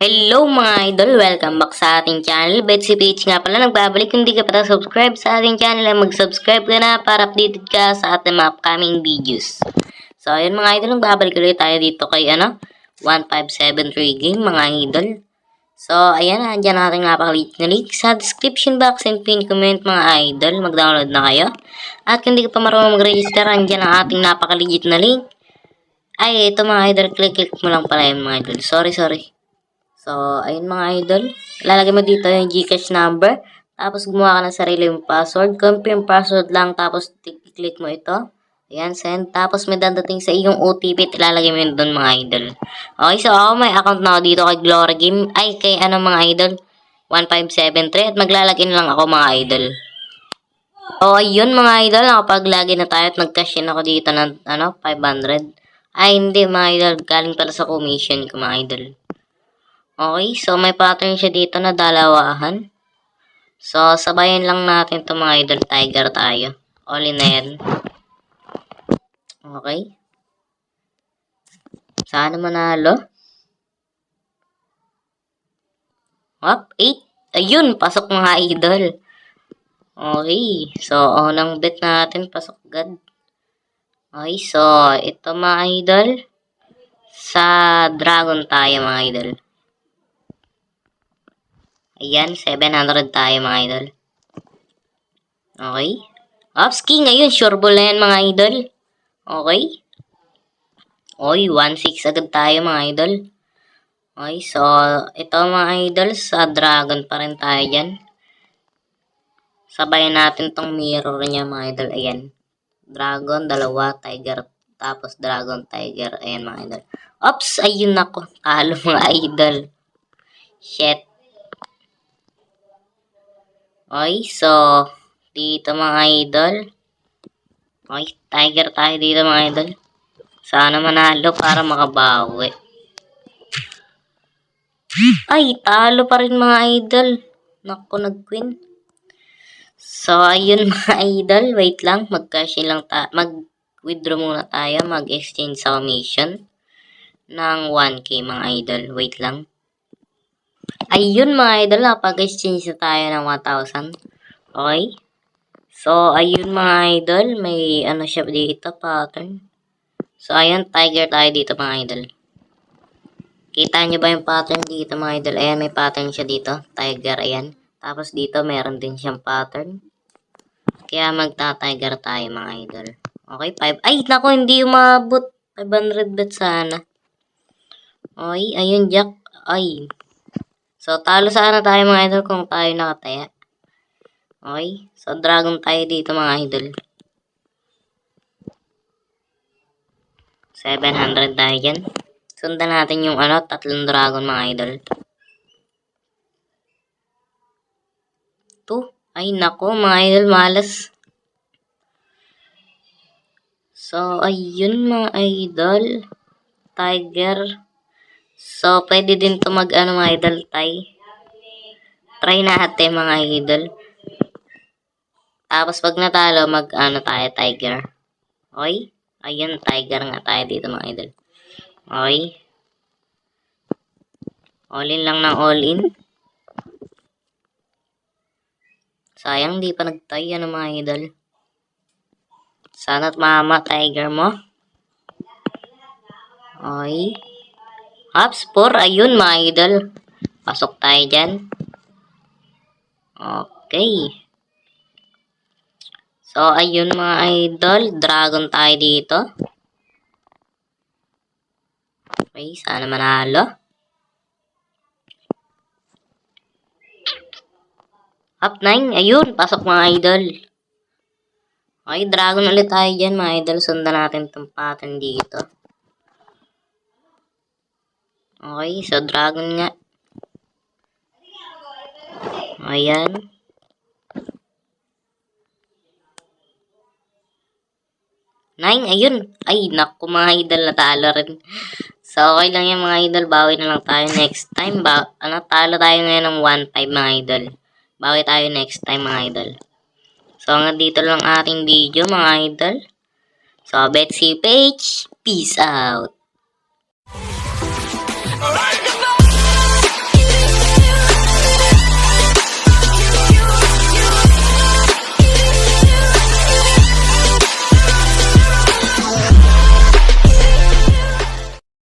Hello mga idol! Welcome back sa ating channel. Betsy PH nga pala nagbabalik. Kung di ka pa subscribe sa ating channel, ay mag-subscribe ka na para updated ka sa ating mga upcoming videos. So ayun mga idol, nagbabalik ulit tayo dito kay 1573 game mga idol. So ayan, nandiyan natin napakalit na link sa description box and pin comment mga idol. Mag-download na kayo. At kung di ka pa marunong mag-register, nandiyan ang ating napakaligit na link. Ay, ito mga idol, click mo lang pala yung mga idol. Sorry. So, ayun mga idol. Lalagay mo dito yung GCash number. Tapos, gumawa ka ng sarili yung password. Confirm password lang. Tapos, click mo ito. Ayan, send. Tapos, may dadating sa iyong OTP. Ilalagay mo yun doon mga idol. Okay, so ako may account na ako dito kay Glory Game. Ay, kay mga idol. 1573. At maglalagin lang ako mga idol. O, ayun mga idol. Nakapaglagin na tayo at nag-cash in ako dito ng 500. Ay, hindi mga idol. Galing pala sa commission ko mga idol. Okay, so may pattern siya dito na dalawahan. So, sabayan lang natin ito mga idol. Tiger tayo. All in na yan. Okay. Sana manalo. Up, 8. Ayun, pasok mga idol. Okay, so unang bet natin, pasok agad. Okay, so ito mga idol. Sa dragon tayo mga idol. Ayan, 700 tayo mga idol. Okay. Ops, king. Ayun, sure ball na yan mga idol. Okay. Oy, 1-6 agad tayo mga idol. Okay, so ito mga idol, sa dragon pa rin tayo dyan. Sabayan natin tong mirror niya mga idol. Ayan. Dragon, dalawa, tiger, tapos dragon, tiger. Ayan mga idol. Ops, ayun ako. Talo mga idol. Shit. Okay, so dito mga idol. Okay, tiger tayo dito mga idol. Sana manalo para makabawi. Ay, talo pa rin mga idol. Naku, nag-queen. So, ayun mga idol. Wait lang, mag-cash in lang mag-withdraw muna tayo. Mag-exchange sa commission ng 1K mga idol. Wait lang. Ayun mga idol, nakapag-exchange na tayo ng 1,000. Okay. So, ayun mga idol, may siya dito, pattern. So, ayun, tiger tayo dito mga idol. Kita nyo ba yung pattern dito mga idol? Ayan, may pattern siya dito, tiger, ayan. Tapos dito, meron din siyang pattern. Kaya magta-tiger tayo mga idol. Okay, 5. Ay, naku, hindi umabot. 500 bet sana. Okay, ayun, jack. Ay. So, talo sana tayo mga idol kung tayo nakataya. Okay, so dragon tayo dito mga idol. 700 tayo dyan. Sundan natin yung tatlong dragon mga idol. 2. Ay nako mga idol, malas. So ayun mga idol. Tiger. So pwede din to mag mga idol try natin mga idol. Tapos pag natalo mag tayo tiger. Okay? Ayun, tiger nga tayo dito mga idol. Okay. All in lang ng all in. Sayang di pa nagtay mga idol. Sana't mama tiger mo. Okay. Hops 4. Ayun mga idol. Pasok tayo dyan. Okay. So, ayun mga idol. Dragon tayo dito. Okay, sana manalo. Up 9. Ayun, pasok mga idol. Okay, dragon ulit tayo dyan mga idol. Sundan natin itong pattern dito. Okay, so dragon nga. Ayan. Nine, ayun. Ay, naku mga idol, natalo rin. So, okay lang yan mga idol. Bawi na lang tayo next time. Talo tayo ngayon ng 1.5 mga idol. Bawi tayo next time mga idol. So, hanggang dito lang ating video mga idol. So, Betsy PH, peace out.